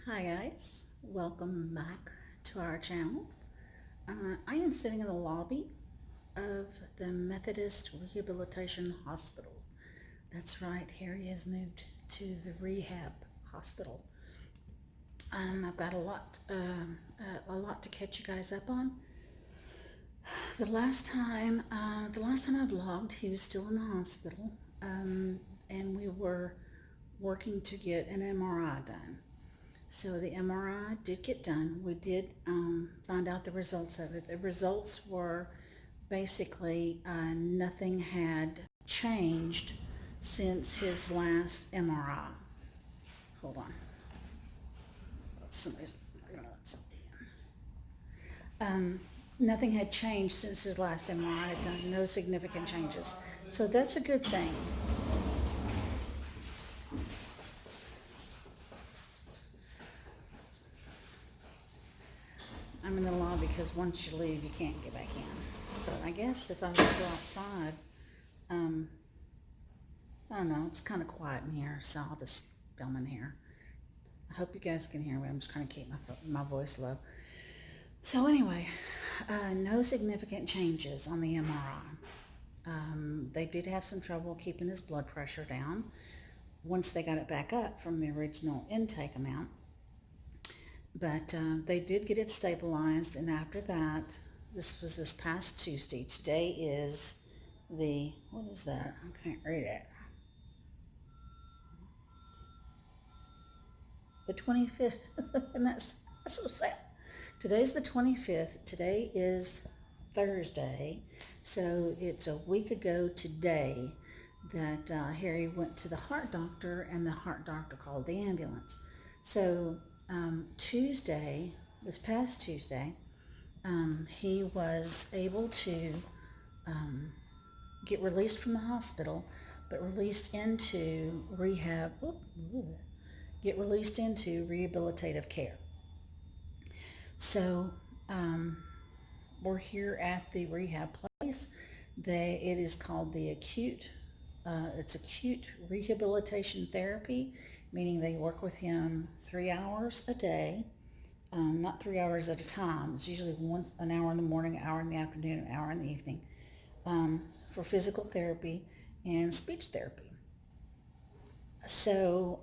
Hi guys, welcome back to our channel. I am sitting in the lobby of the Methodist Rehabilitation Hospital. That's right, Harry has moved to the rehab hospital. I've got a lot to catch you guys up on. The last time I vlogged, he was still in the hospital, and we were working to get an MRI done. So the MRI did get done. We did find out the results of it. The results were basically nothing had changed since his last MRI. Hold on. Somebody's gonna let somebody in. Nothing had changed since his last MRI had done. No significant changes. So that's a good thing. I'm in the lobby because once you leave, you can't get back in. But I guess if I was to go outside, I don't know, it's kind of quiet in here, so I'll just film in here. I hope you guys can hear me. I'm just trying to keep my voice low. So anyway, no significant changes on the MRI. They did have some trouble keeping his blood pressure down once they got it back up from the original intake amount. But they did get it stabilized, and after that, this was this past Tuesday. Today is what is that? I can't read it. The 25th, and that's so sad. Today's the 25th. Today is Thursday, so it's a week ago today that Harry went to the heart doctor, and the heart doctor called the ambulance. So Tuesday, this past Tuesday, he was able to get released from the hospital, but released into rehab. Get released into rehabilitative care. So we're here at the rehab place. It is called the acute. It's acute rehabilitation therapy, meaning they work with him 3 hours a day, not 3 hours at a time. It's usually an hour in the morning, an hour in the afternoon, an hour in the evening, for physical therapy and speech therapy. So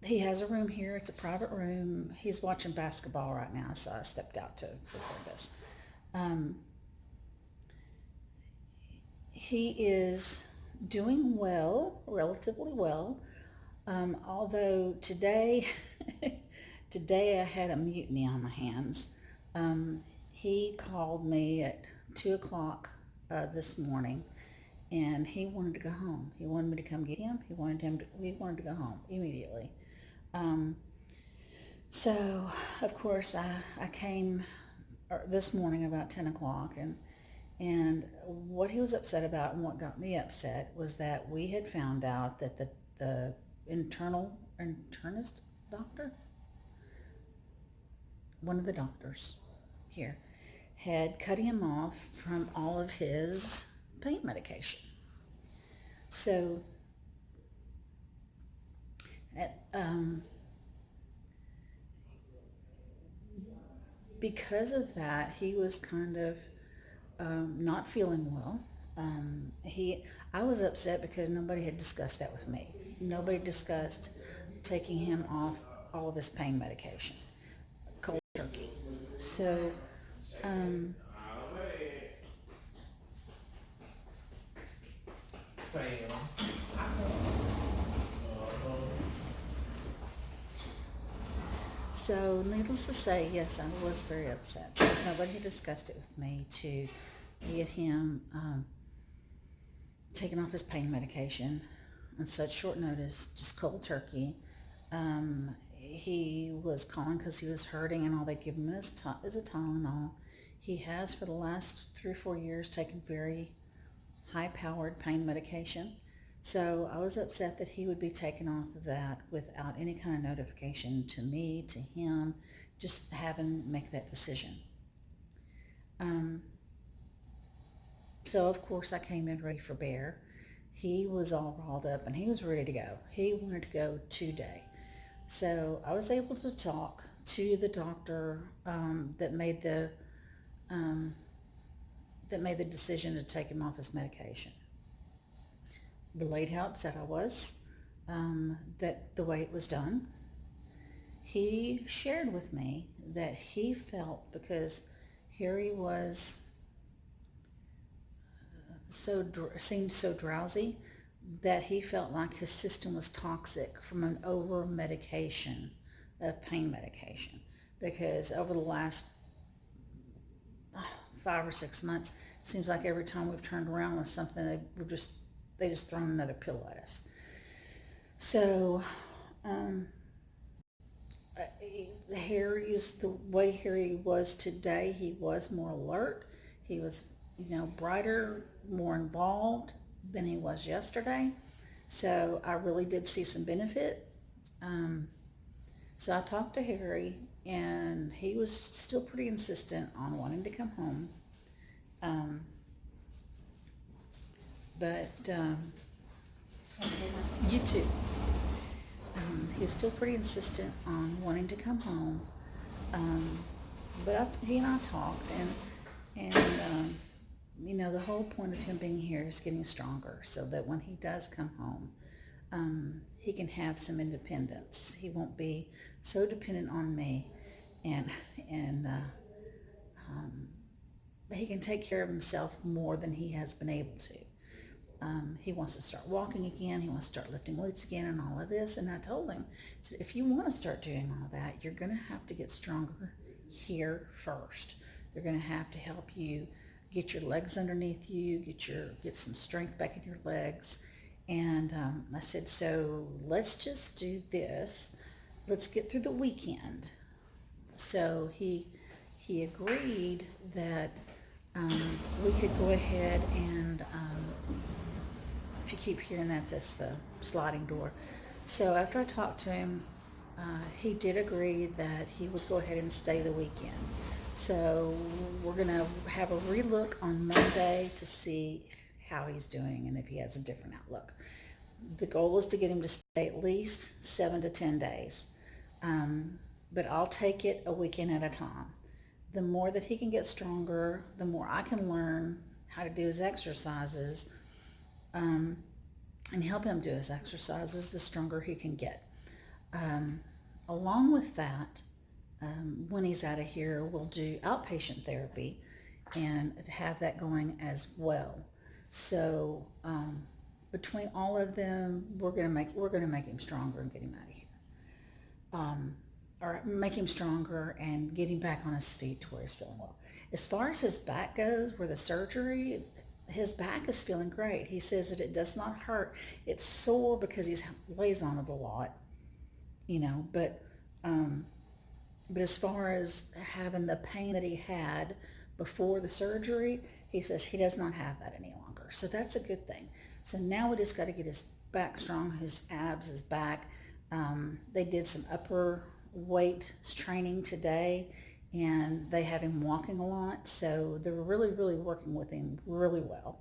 he has a room here. It's a private room. He's watching basketball right now, so I stepped out to record this. He is doing well, relatively well, although today I had a mutiny on my hands. He called me at 2 o'clock this morning, and he wanted to go home. He wanted me to come get him. We wanted to go home immediately. So of course I came this morning about 10 o'clock, and what he was upset about and what got me upset was that we had found out that the internist doctor, one of the doctors here, had cut him off from all of his pain medication. So because of that, he was kind of not feeling well. I was upset because nobody had discussed that with me. Nobody discussed taking him off all of his pain medication, cold turkey. So So, needless to say, yes, I was very upset because nobody had discussed it with me to get him taken off his pain medication on such short notice, just cold turkey. He was calling because he was hurting, and all they give him is a Tylenol. He has, for the last 3 or 4 years, taken very high-powered pain medication. So I was upset that he would be taken off of that without any kind of notification to me, to him, just having make that decision. So of course I came in ready for Bear. He was all riled up and he was ready to go. He wanted to go today. So I was able to talk to the doctor um, that made the decision to take him off his medication. Relayed how upset I was that the way it was done. He shared with me that he felt because Harry was seemed so drowsy that he felt like his system was toxic from an over medication of pain medication, because over the last 5 or 6 months, it seems like every time we've turned around with something, they just thrown another pill at us. So the way Harry was today, he was more alert. He was, brighter, more involved than he was yesterday. So I really did see some benefit. So I talked to Harry, and he was still pretty insistent on wanting to come home. But you too. He was still pretty insistent on wanting to come home. But he and I talked, and the whole point of him being here is getting stronger, so that when he does come home, he can have some independence. He won't be so dependent on me, and he can take care of himself more than he has been able to. He wants to start walking again. He wants to start lifting weights again and all of this. And I told him, so if you want to start doing all that, you're going to have to get stronger here first. They're going to have to help you get your legs underneath you, get some strength back in your legs. And I said, so let's just do this. Let's get through the weekend. So he agreed that we could go ahead and if you keep hearing that, that's the sliding door. So after I talked to him, he did agree that he would go ahead and stay the weekend. So we're going to have a relook on Monday to see how he's doing and if he has a different outlook. The goal is to get him to stay at least 7 to 10 days. But I'll take it a weekend at a time. The more that he can get stronger, the more I can learn how to do his exercises, and help him do his exercises, the stronger he can get. Along with that, when he's out of here, we'll do outpatient therapy and have that going as well. So between all of them, we're gonna make him stronger and get him out of here. Or make him stronger and get him back on his feet to where he's feeling well. As far as his back goes, where the surgery, his back is feeling great. He says that it does not hurt. It's sore because he lays on it a lot, but as far as having the pain that he had before the surgery, he says he does not have that any longer. So that's a good thing. So now we just got to get his back strong, his abs, his back. They did some upper weight training today, and they have him walking a lot, so they're really, really working with him really well.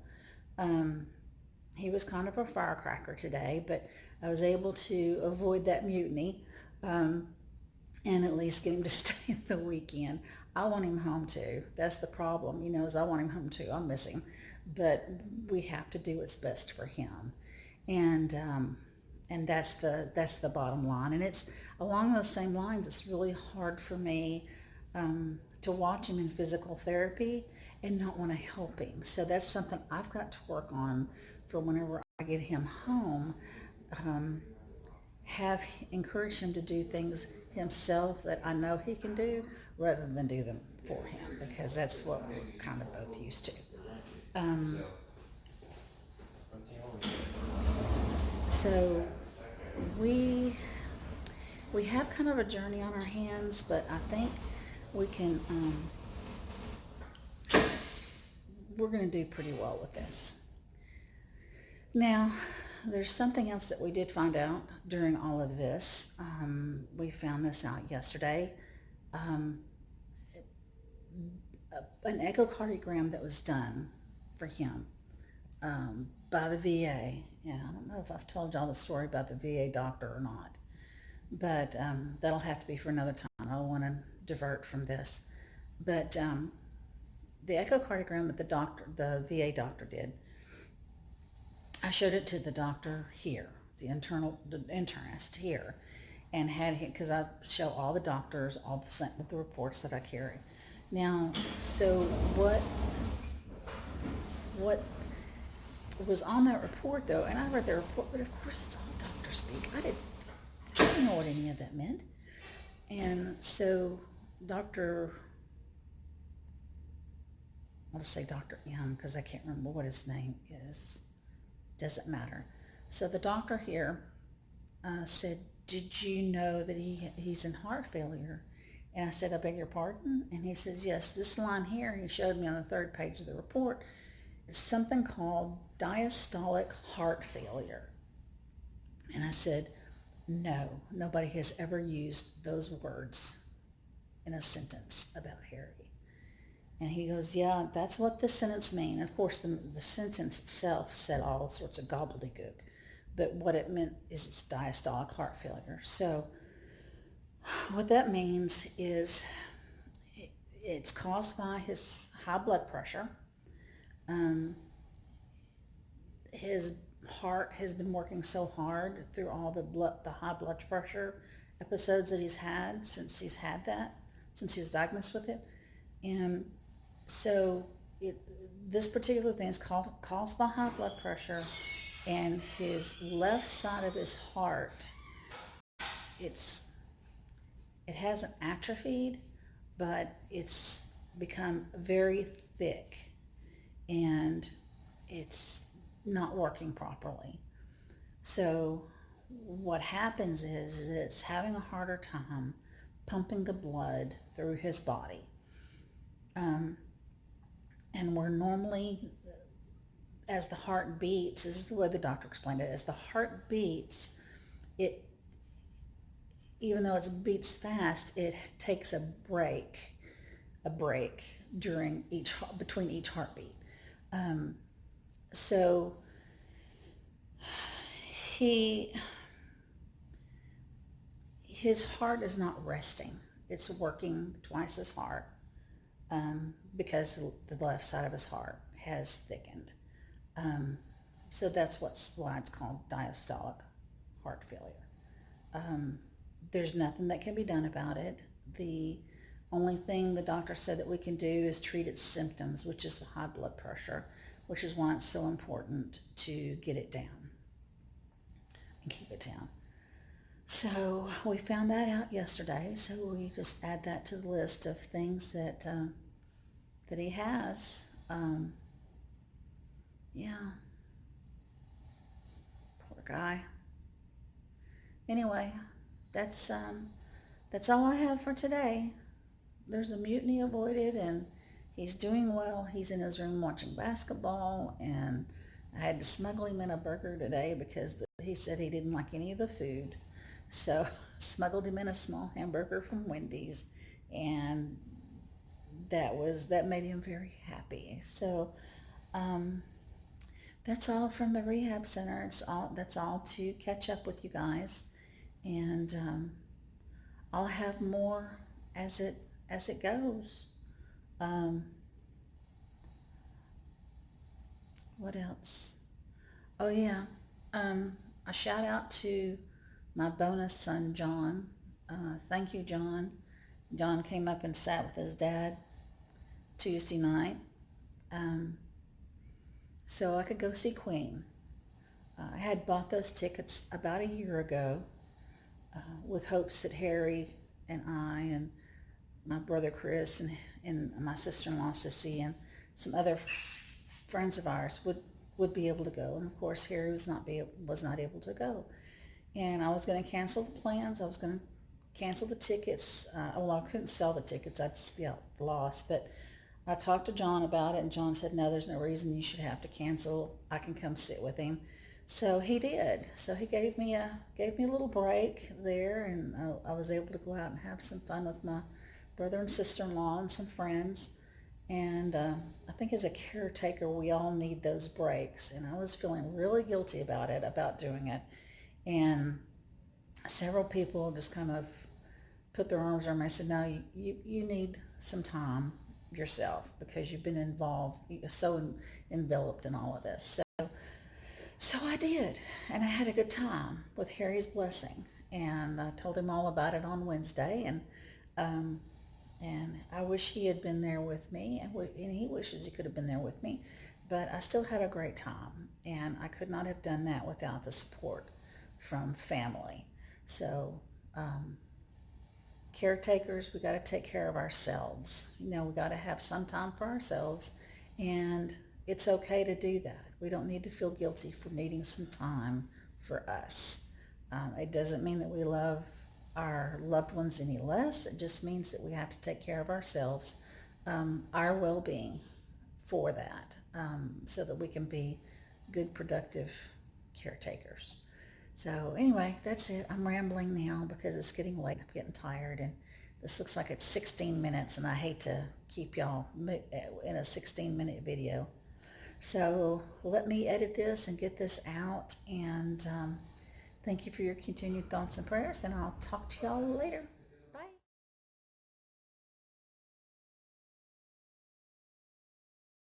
He was kind of a firecracker today, but I was able to avoid that mutiny, and at least get him to stay the weekend. I want him home too. That's the problem, is I want him home too. I miss him, but we have to do what's best for him, and that's the bottom line. And it's along those same lines. It's really hard for me to watch him in physical therapy and not want to help him. So that's something I've got to work on for whenever I get him home. Encourage him to do things himself that I know he can do, rather than do them for him, because that's what we're kind of both used to. So we have kind of a journey on our hands, but I think we can, we're going to do pretty well with this. Now, there's something else that we did find out during all of this. We found this out yesterday. An echocardiogram that was done for him by the VA. And I don't know if I've told y'all the story about the VA doctor or not. but that'll have to be for another time. I don't want to divert from this. But the echocardiogram that the VA doctor did, I showed it to the doctor here, the internist here, and had him, because I show all the doctors all the reports that I carry. Now, so what was on that report though, and I read the report, but of course it's all doctor speak. I didn't know what any of that meant. And so I'll just say Dr. M because I can't remember what his name is. Doesn't matter. So the doctor here said, "Did you know that he's in heart failure?" And I said, "I beg your pardon?" And he says, "Yes, this line here," he showed me on the third page of the report, is something called diastolic heart failure. And I said, "No, nobody has ever used those words in a sentence about Harry." And he goes, "Yeah, that's what the sentence means." Of course, the sentence itself said all sorts of gobbledygook, but what it meant is it's diastolic heart failure. So what that means is it's caused by his high blood pressure. His heart has been working so hard through all the high blood pressure episodes that he's had since he was diagnosed with it. And so this particular thing is caused by high blood pressure, and his left side of his heart, it hasn't atrophied, but it's become very thick, and it's not working properly. So what happens is that it's having a harder time pumping the blood through his body. And we're normally, as the heart beats, this is the way the doctor explained it, as the heart beats, even though it beats fast, it takes a break between each heartbeat. So his heart is not resting. It's working twice as hard because the left side of his heart has thickened. So that's why it's called diastolic heart failure. There's nothing that can be done about it. The only thing the doctor said that we can do is treat its symptoms, which is the high blood pressure, which is why it's so important to get it down and keep it down. So we found that out yesterday, so we just add that to the list of things that he has. Yeah, poor guy. Anyway, that's all I have for today. There's a mutiny avoided, and he's doing well. He's in his room watching basketball, and I had to smuggle him in a burger today because he said he didn't like any of the food. So smuggled him in a small hamburger from Wendy's, and that made him very happy. So that's all from the rehab center. That's all to catch up with you guys, and I'll have more as it goes. What else? Oh yeah, a shout out to my bonus son John. Thank you, John. John came up and sat with his dad Tuesday night, so I could go see Queen. I had bought those tickets about a year ago with hopes that Harry and I and my brother Chris and my sister-in-law Sissy and some other friends of ours would be able to go. And of course Harry was not able to go. And I was going to cancel the plans. I was going to cancel the tickets. I couldn't sell the tickets. I'd just be out lost. But I talked to John about it, and John said, "No, there's no reason you should have to cancel. I can come sit with him." So he did. So he gave me a little break there, and I was able to go out and have some fun with my brother and sister-in-law and some friends. And I think as a caretaker, we all need those breaks. And I was feeling really guilty about doing it. And several people just kind of put their arms around me. I said, no, you need some time yourself because you've been involved, enveloped in all of this. So I did, and I had a good time with Harry's blessing, and I told him all about it on Wednesday, um, and I wish he had been there with me, and he wishes he could have been there with me, but I still had a great time, and I could not have done that without the support from family. So caretakers, we got to take care of ourselves. We got to have some time for ourselves, and it's okay to do that. We don't need to feel guilty for needing some time for us. It doesn't mean that we love our loved ones any less. It just means that we have to take care of ourselves, our well-being for that, so that we can be good, productive caretakers. So anyway, that's it. I'm rambling now because it's getting late. I'm getting tired, and this looks like it's 16 minutes, and I hate to keep y'all in a 16-minute video. So let me edit this and get this out, and thank you for your continued thoughts and prayers, and I'll talk to y'all later.